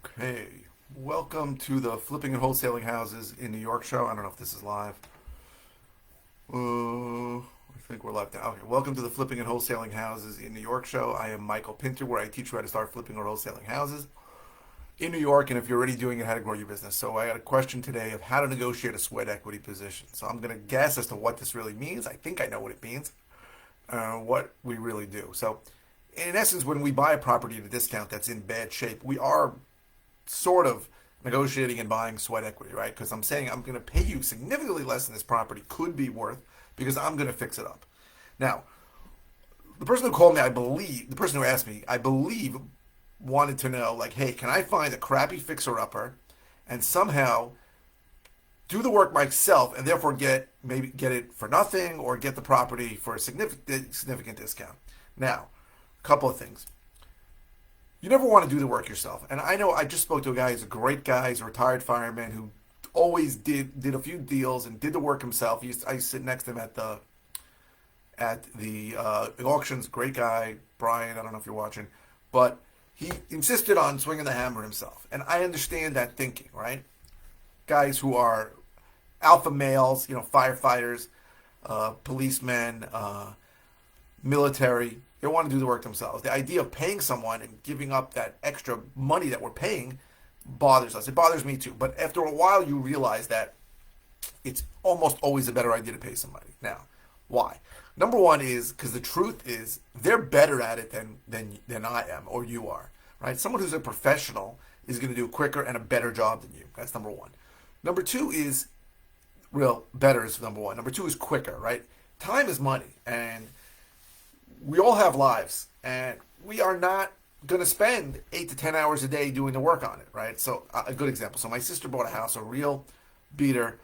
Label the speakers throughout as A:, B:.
A: Okay, welcome to the Flipping and Wholesaling Houses in New York show. I don't know if this is live. I think we're live now. Okay, welcome to the Flipping and Wholesaling Houses in New York show. I am Michael Pinter, where I teach you how to start flipping or wholesaling houses in New York, and if you're already doing it, how to grow your business. So I got a question today of how to negotiate a sweat equity position. So I'm going to guess as to what this really means. I think I know what it means, what we really do. So in essence, when we buy a property at a discount that's in bad shape, we are sort of negotiating and buying sweat equity, right? Because I'm saying I'm going to pay you significantly less than this property could be worth because I'm going to fix it up. Now, the person who called me, the person who asked me, I believe, wanted to know, like, hey, can I find a crappy fixer-upper and somehow do the work myself and therefore maybe get it for nothing or get the property for a significant discount? Now, a couple of things. You never want to do the work yourself. And I know I just spoke to a guy who's a great guy. He's a retired fireman who always did a few deals and did the work himself. I used to sit next to him at the auctions. Great guy, Brian. I don't know if you're watching, but he insisted on swinging the hammer himself. And I understand that thinking, right? Guys who are alpha males, firefighters, policemen, military. They want to do the work themselves. The idea of paying someone and giving up that extra money that we're paying bothers us. It bothers me too. But after a while, you realize that it's almost always a better idea to pay somebody. Now, why? Number one is because the truth is they're better at it than I am or you are, right? Someone who's a professional is going to do a quicker and a better job than you. That's number one. Number two is better is number one. Number two is quicker, right? Time is money, and we all have lives, and we are not going to spend 8 to 10 hours a day doing the work on it, right? So a good example. So my sister bought a house, a real beater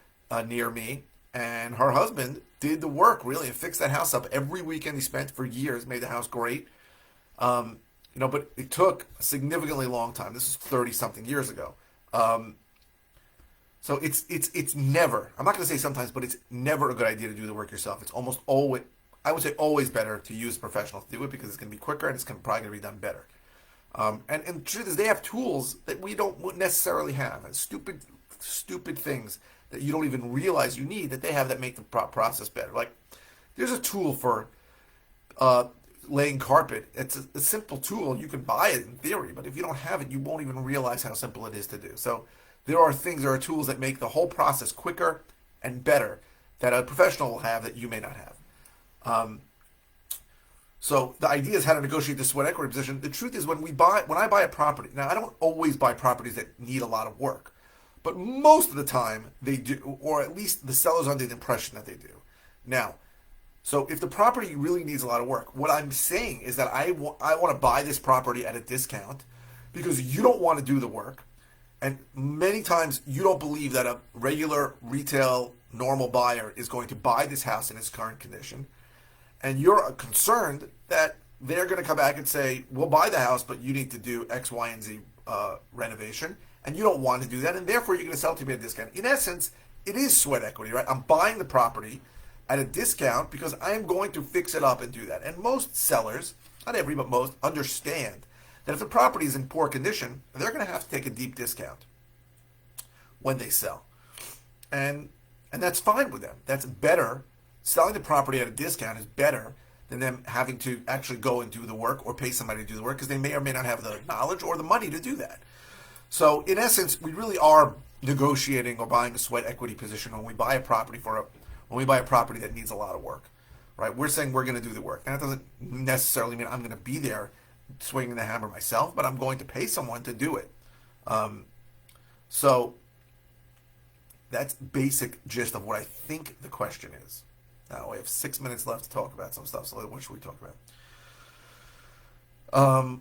A: near me, and her husband did the work really and fixed that house up every weekend. He spent for years, made the house great. But it took a significantly long time. This is 30 something years ago. So it's never, I'm not going to say sometimes, but it's never a good idea to do the work yourself. It's almost always, I would say always better to use professionals to do it because it's going to be quicker and it's probably going to be done better. And the truth is they have tools that we don't necessarily have. And stupid things that you don't even realize you need that they have that make the process better. Like there's a tool for laying carpet. It's a simple tool. You can buy it in theory, but if you don't have it, you won't even realize how simple it is to do. So there are tools that make the whole process quicker and better that a professional will have that you may not have. So the idea is how to negotiate the sweat equity position. The truth is when I buy a property, now I don't always buy properties that need a lot of work, but most of the time they do, or at least the seller's under the impression that they do. Now, so if the property really needs a lot of work, what I'm saying is that I want to buy this property at a discount because you don't want to do the work. And many times you don't believe that a regular retail normal buyer is going to buy this house in its current condition. And you're concerned that they're going to come back and say, we'll buy the house, but you need to do X, Y, and Z renovation. And you don't want to do that. And therefore, you're going to sell it to me at a discount. In essence, it is sweat equity, right? I'm buying the property at a discount because I am going to fix it up and do that. And most sellers, not every, but most, understand that if the property is in poor condition, they're going to have to take a deep discount when they sell. And that's fine with them. That's better. Selling the property at a discount is better than them having to actually go and do the work or pay somebody to do the work because they may or may not have the knowledge or the money to do that. So in essence, we really are negotiating or buying a sweat equity position when we buy a property that needs a lot of work, right? We're saying we're going to do the work. And that doesn't necessarily mean I'm going to be there swinging the hammer myself, but I'm going to pay someone to do it. So that's basic gist of what I think the question is. Now we have 6 minutes left to talk about some stuff. So what should we talk about?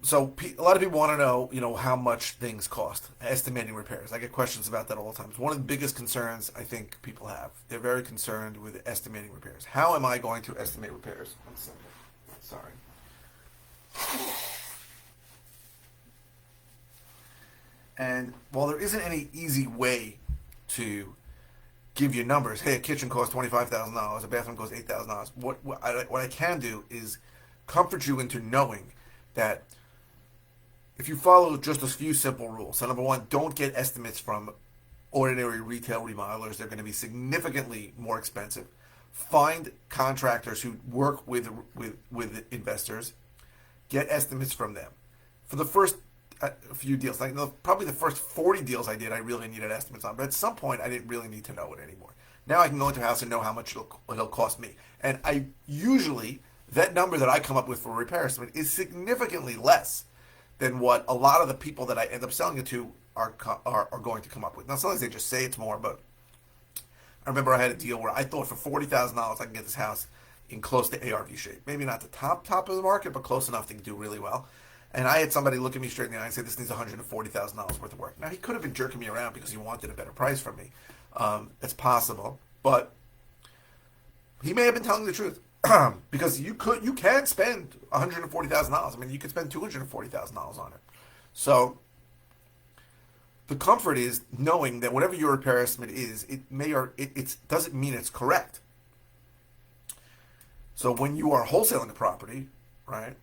A: So a lot of people want to know, how much things cost, estimating repairs. I get questions about that all the time. It's one of the biggest concerns I think people have. They're very concerned with estimating repairs. How am I going to estimate repairs? 1 second. Sorry. And while there isn't any easy way to give you numbers, hey, a kitchen costs $25,000, a bathroom costs $8,000. What I can do is comfort you into knowing that if you follow just a few simple rules. So number one, don't get estimates from ordinary retail remodelers. They're going to be significantly more expensive. Find contractors who work with investors. Get estimates from them. For the first few deals, like probably the first 40 deals I did, I really needed estimates on. But at some point, I didn't really need to know it anymore. Now I can go into a house and know how much it'll cost me. And I usually, that number that I come up with for a repair estimate is significantly less than what a lot of the people that I end up selling it to are going to come up with. Now, sometimes they just say it's more, but I remember I had a deal where I thought for $40,000 I can get this house in close to ARV shape. Maybe not the top of the market, but close enough to do really well. And I had somebody look at me straight in the eye and say, this needs $140,000 worth of work. Now, he could have been jerking me around because he wanted a better price from me. It's possible, but he may have been telling the truth. Because you can spend $140,000. I mean, you could spend $240,000 on it. So the comfort is knowing that whatever your repair estimate is, it doesn't mean it's correct. So when you are wholesaling a property, right,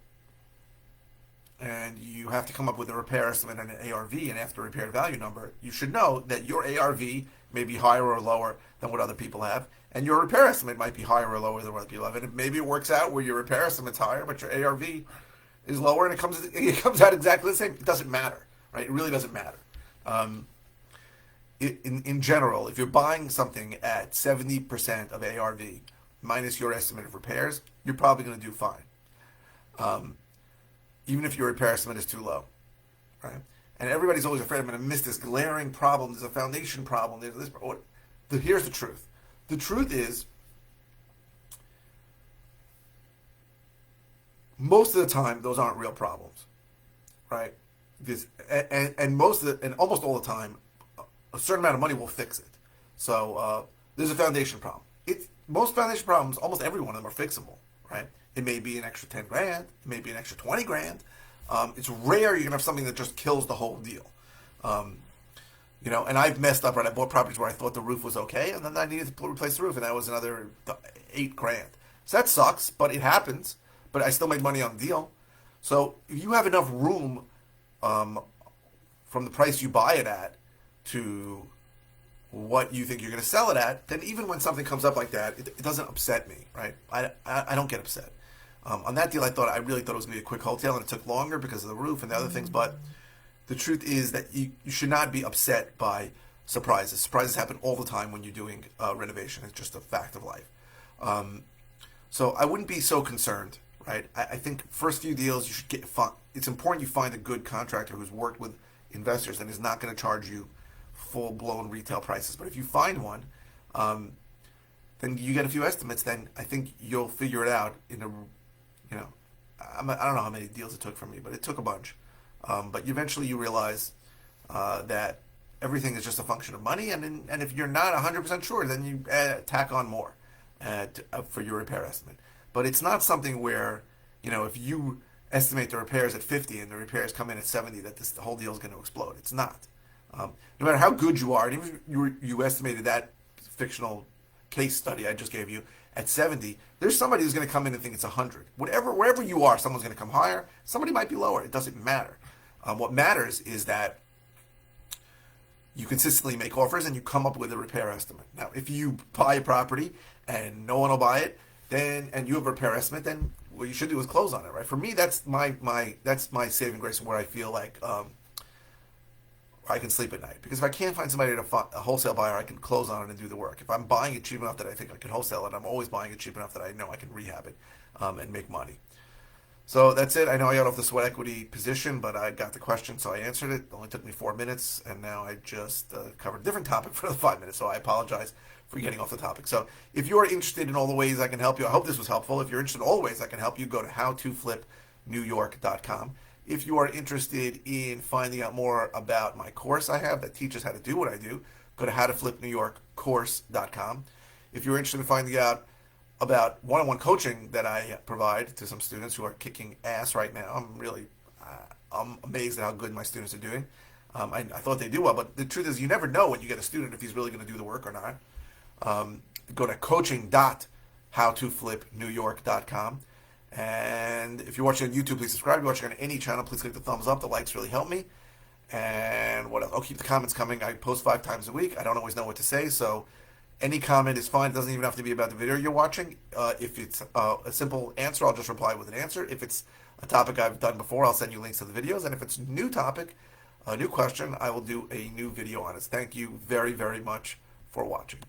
A: and you have to come up with a repair estimate and an ARV and after repair value number, you should know that your ARV may be higher or lower than what other people have, and your repair estimate might be higher or lower than what other people have. And maybe it works out where your repair estimate's higher, but your ARV is lower, and it comes out exactly the same. It doesn't matter, right? It really doesn't matter. In general, if you're buying something at 70% of ARV minus your estimate of repairs, you're probably going to do fine. Even if your repair estimate is too low, right? And everybody's always afraid I'm going to miss this glaring problem. There's a foundation problem. There's this. Here's the truth. The truth is, most of the time, those aren't real problems, right? And almost all the time, a certain amount of money will fix it. So there's a foundation problem. Most foundation problems, almost every one of them are fixable, right? It may be an extra 10 grand. It may be an extra 20 grand. It's rare you're going to have something that just kills the whole deal. And I've messed up, right? I bought properties where I thought the roof was okay, and then I needed to replace the roof, and that was another 8 grand. So that sucks, but it happens. But I still made money on the deal. So if you have enough room from the price you buy it at to what you think you're going to sell it at, then even when something comes up like that, it doesn't upset me, right? I don't get upset. On that deal, I really thought it was going to be a quick wholesale, and it took longer because of the roof and the other things. But the truth is that you should not be upset by surprises. Surprises happen all the time when you're doing renovation. It's just a fact of life. So I wouldn't be so concerned, right? I think first few deals, you should it's important you find a good contractor who's worked with investors and is not going to charge you full-blown retail prices. But if you find one, then you get a few estimates, then I think you'll figure it out I don't know how many deals it took from me, but it took a bunch. But eventually you realize that everything is just a function of money, and if you're not 100% sure, then you tack on more for your repair estimate. But it's not something where, if you estimate the repairs at 50 and the repairs come in at 70, that the whole deal is going to explode. It's not. No matter how good you are, and even if you estimated that fictional case study I just gave you at 70, there's somebody who's going to come in and think it's 100. Wherever you are, someone's going to come higher. Somebody might be lower. It doesn't matter. What matters is that you consistently make offers and you come up with a repair estimate. Now, if you buy a property and no one will buy it, and you have a repair estimate, then what you should do is close on it, right? For me, that's my saving grace, where I feel like I can sleep at night. Because if I can't find somebody a wholesale buyer, I can close on it and do the work. If I'm buying it cheap enough that I think I can wholesale it, I'm always buying it cheap enough that I know I can rehab it and make money. So that's it. I know I got off the sweat equity position, but I got the question, so I answered it. It only took me 4 minutes, and now I just covered a different topic for the 5 minutes, so I apologize for getting off the topic. So if you're interested in all the ways I can help you, I hope this was helpful. If you're interested in all the ways I can help you, go to howtoflipnewyork.com. If you are interested in finding out more about my course I have that teaches how to do what I do, go to howtoflipnewyorkcourse.com. If you're interested in finding out about one-on-one coaching that I provide to some students who are kicking ass right now, I'm amazed at how good my students are doing. I thought they do well, but the truth is you never know when you get a student if he's really going to do the work or not. Go to coaching.howtoflipnewyork.com. And if you're watching on YouTube, please subscribe. If you're watching on any channel, please click the thumbs up. The likes really help me. And what else? I'll keep the comments coming. I post 5 times a week. I don't always know what to say, so any comment is fine. It doesn't even have to be about the video you're watching. If it's a simple answer, I'll just reply with an answer. If it's a topic I've done before, I'll send you links to the videos. And if it's a new topic, a new question, I will do a new video on it. Thank you very, very much for watching.